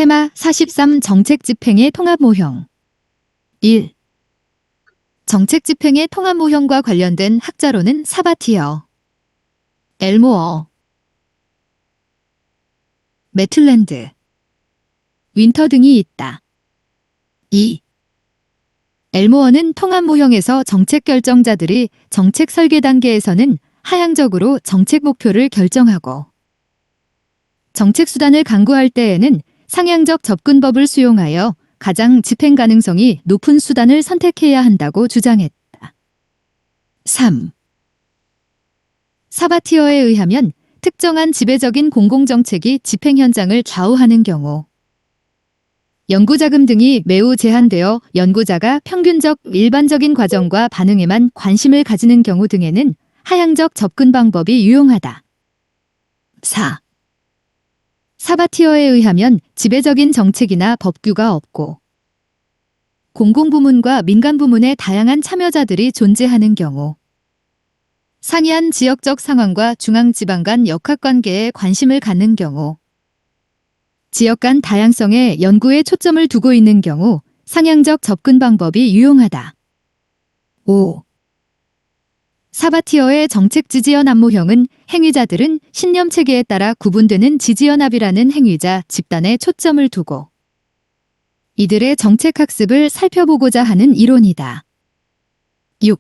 테마 43 정책 집행의 통합 모형 1. 정책 집행의 통합 모형과 관련된 학자로는 사바티어, 엘모어, 매틀랜드, 윈터 등이 있다. 2. 엘모어는 통합 모형에서 정책 결정자들이 정책 설계 단계에서는 하향적으로 정책 목표를 결정하고 정책 수단을 강구할 때에는 상향적 접근법을 수용하여 가장 집행 가능성이 높은 수단을 선택해야 한다고 주장했다. 3. 사바티어에 의하면 특정한 지배적인 공공정책이 집행 현장을 좌우하는 경우 연구자금 등이 매우 제한되어 연구자가 평균적 일반적인 과정과 반응에만 관심을 가지는 경우 등에는 하향적 접근 방법이 유용하다. 4. 사바티어에 의하면 지배적인 정책이나 법규가 없고 공공부문과 민간부문의 다양한 참여자들이 존재하는 경우 상이한 지역적 상황과 중앙지방 간 역학관계에 관심을 갖는 경우 지역 간 다양성에 연구에 초점을 두고 있는 경우 상향적 접근 방법이 유용하다. 5. 사바티어의 정책 지지연합 모형은 행위자들은 신념체계에 따라 구분되는 지지연합이라는 행위자 집단에 초점을 두고 이들의 정책 학습을 살펴보고자 하는 이론이다. 6.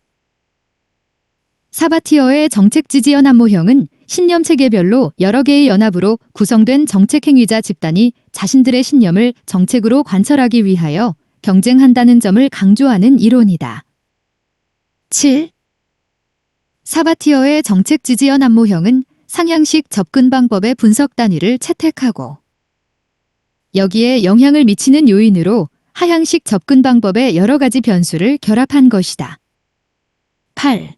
사바티어의 정책 지지연합 모형은 신념체계별로 여러 개의 연합으로 구성된 정책 행위자 집단이 자신들의 신념을 정책으로 관철하기 위하여 경쟁한다는 점을 강조하는 이론이다. 7. 사바티어의 정책 지지연합 모형은 상향식 접근 방법의 분석 단위를 채택하고 여기에 영향을 미치는 요인으로 하향식 접근 방법의 여러 가지 변수를 결합한 것이다. 8.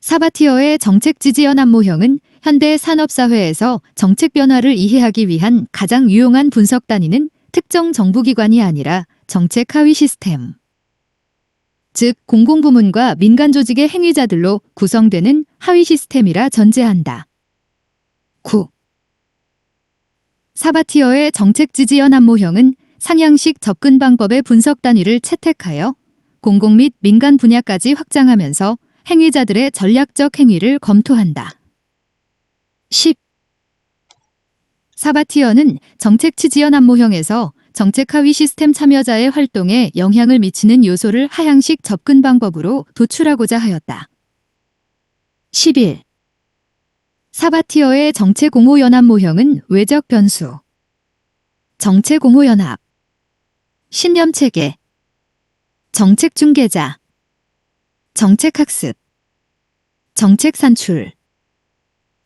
사바티어의 정책 지지연합 모형은 현대 산업사회에서 정책 변화를 이해하기 위한 가장 유용한 분석 단위는 특정 정부기관이 아니라 정책 하위 시스템, 즉 공공부문과 민간조직의 행위자들로 구성되는 하위 시스템이라 전제한다. 9. 사바티어의 정책 지지연합 모형은 상향식 접근 방법의 분석 단위를 채택하여 공공 및 민간 분야까지 확장하면서 행위자들의 전략적 행위를 검토한다. 10. 사바티어는 정책 지지연합 모형에서 정책 하위 시스템 참여자의 활동에 영향을 미치는 요소를 하향식 접근 방법으로 도출하고자 하였다. 11. 사바티어의 정책 공호연합 모형은 외적 변수, 정책 공호연합, 신념체계, 정책 중개자, 정책 학습, 정책 산출,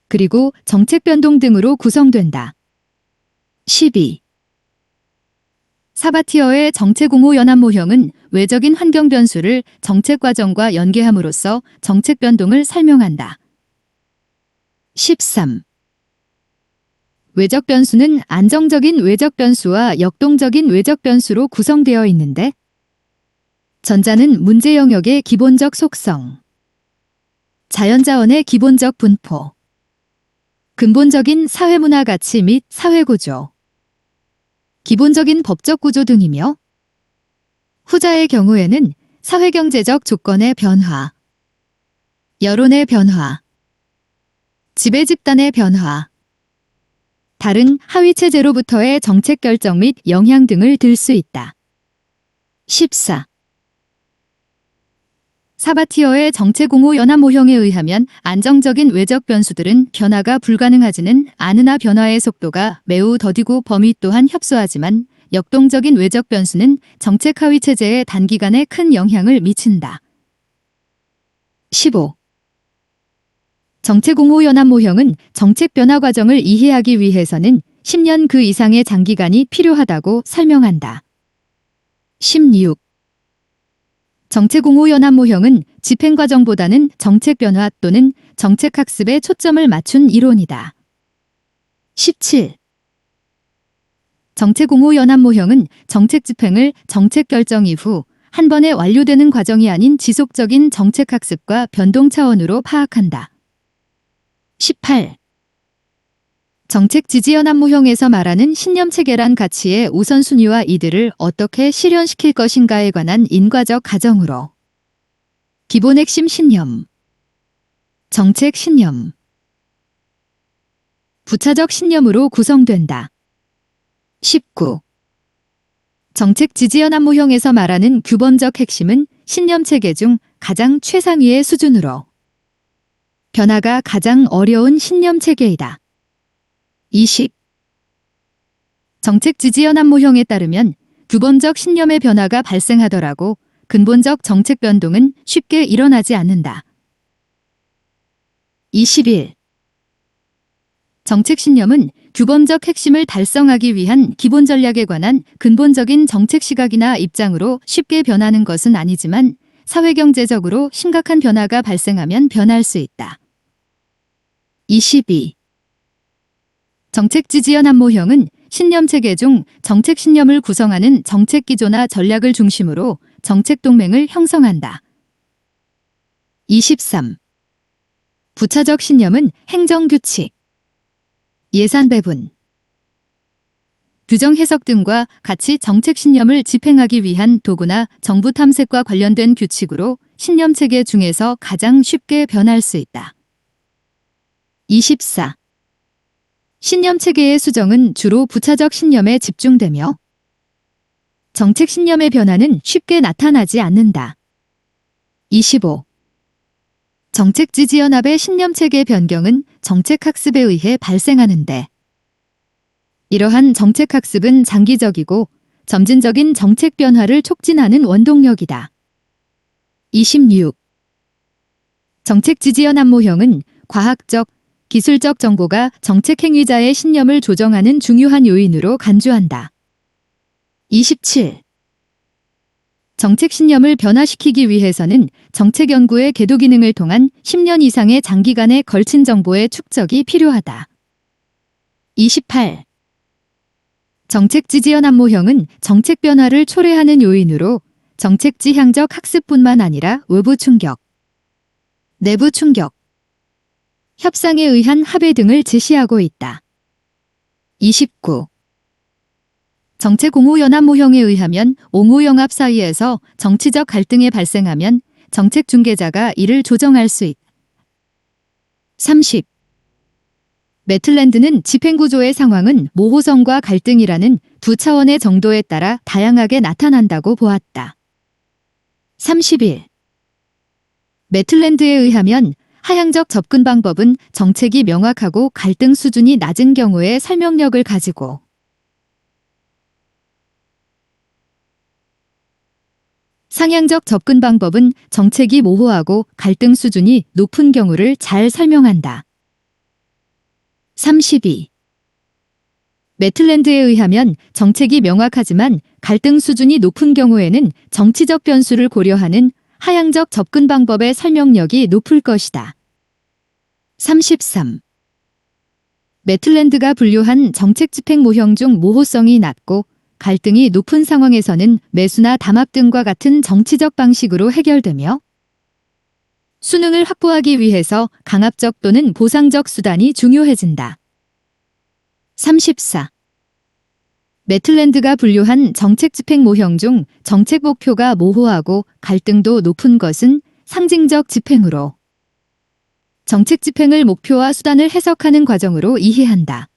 그리고 정책 변동 등으로 구성된다. 12. 사바티어의 정책 공호 연합 모형은 외적인 환경 변수를 정책 과정과 연계함으로써 정책 변동을 설명한다. 13. 외적 변수는 안정적인 외적 변수와 역동적인 외적 변수로 구성되어 있는데 전자는 문제 영역의 기본적 속성, 자연자원의 기본적 분포, 근본적인 사회문화 가치 및 사회구조, 기본적인 법적 구조 등이며 후자의 경우에는 사회경제적 조건의 변화, 여론의 변화, 지배집단의 변화, 다른 하위체제로부터의 정책 결정 및 영향 등을 들 수 있다. 14. 사바티어의 정책 공호 연합 모형에 의하면 안정적인 외적 변수들은 변화가 불가능하지는 않으나 변화의 속도가 매우 더디고 범위 또한 협소하지만 역동적인 외적 변수는 정책 하위 체제에 단기간에 큰 영향을 미친다. 15. 정책 공호 연합 모형은 정책 변화 과정을 이해하기 위해서는 10년 그 이상의 장기간이 필요하다고 설명한다. 16. 정책 공호 연합 모형은 집행 과정보다는 정책 변화 또는 정책 학습에 초점을 맞춘 이론이다. 17. 정책 공호 연합 모형은 정책 집행을 정책 결정 이후 한 번에 완료되는 과정이 아닌 지속적인 정책 학습과 변동 차원으로 파악한다. 18. 정책 지지연합 모형에서 말하는 신념체계란 가치의 우선순위와 이들을 어떻게 실현시킬 것인가에 관한 인과적 가정으로. 기본 핵심 신념. 정책 신념. 부차적 신념으로 구성된다. 19. 정책 지지연합 모형에서 말하는 규범적 핵심은 신념체계 중 가장 최상위의 수준으로 변화가 가장 어려운 신념체계이다. 20. 정책 지지연합 모형에 따르면 규범적 신념의 변화가 발생하더라도 근본적 정책 변동은 쉽게 일어나지 않는다. 21. 정책 신념은 규범적 핵심을 달성하기 위한 기본 전략에 관한 근본적인 정책 시각이나 입장으로 쉽게 변하는 것은 아니지만 사회경제적으로 심각한 변화가 발생하면 변할 수 있다. 22. 정책 지지연합 모형은 신념체계 중 정책 신념을 구성하는 정책 기조나 전략을 중심으로 정책 동맹을 형성한다. 23. 부차적 신념은 행정규칙, 예산 배분, 규정 해석 등과 같이 정책 신념을 집행하기 위한 도구나 정부 탐색과 관련된 규칙으로 신념체계 중에서 가장 쉽게 변할 수 있다. 24. 신념체계의 수정은 주로 부차적 신념에 집중되며 정책 신념의 변화는 쉽게 나타나지 않는다. 25. 정책 지지연합의 신념체계 변경은 정책학습에 의해 발생하는데 이러한 정책학습은 장기적이고 점진적인 정책 변화를 촉진하는 원동력이다. 26. 정책 지지연합 모형은 과학적, 기술적 정보가 정책 행위자의 신념을 조정하는 중요한 요인으로 간주한다. 27. 정책 신념을 변화시키기 위해서는 정책 연구의 궤도 기능을 통한 10년 이상의 장기간에 걸친 정보의 축적이 필요하다. 28. 정책 지지연합 모형은 정책 변화를 초래하는 요인으로 정책 지향적 학습뿐만 아니라 외부 충격, 내부 충격, 협상에 의한 합의 등을 제시하고 있다. 29. 정책 옹호연합 모형에 의하면 옹호영합 사이에서 정치적 갈등이 발생하면 정책 중개자가 이를 조정할 수 있다. 30. 매틀랜드는 집행구조의 상황은 모호성과 갈등이라는 두 차원의 정도에 따라 다양하게 나타난다고 보았다. 31. 매틀랜드에 의하면 하향적 접근 방법은 정책이 명확하고 갈등 수준이 낮은 경우에 설명력을 가지고 상향적 접근 방법은 정책이 모호하고 갈등 수준이 높은 경우를 잘 설명한다. 32. 매틀랜드에 의하면 정책이 명확하지만 갈등 수준이 높은 경우에는 정치적 변수를 고려하는 하향적 접근 방법의 설명력이 높을 것이다. 33. 매틀랜드가 분류한 정책 집행 모형 중 모호성이 낮고 갈등이 높은 상황에서는 매수나 담합 등과 같은 정치적 방식으로 해결되며 수능을 확보하기 위해서 강압적 또는 보상적 수단이 중요해진다. 34. 매틀랜드가 분류한 정책 집행 모형 중 정책 목표가 모호하고 갈등도 높은 것은 상징적 집행으로 정책 집행을 목표와 수단을 해석하는 과정으로 이해한다.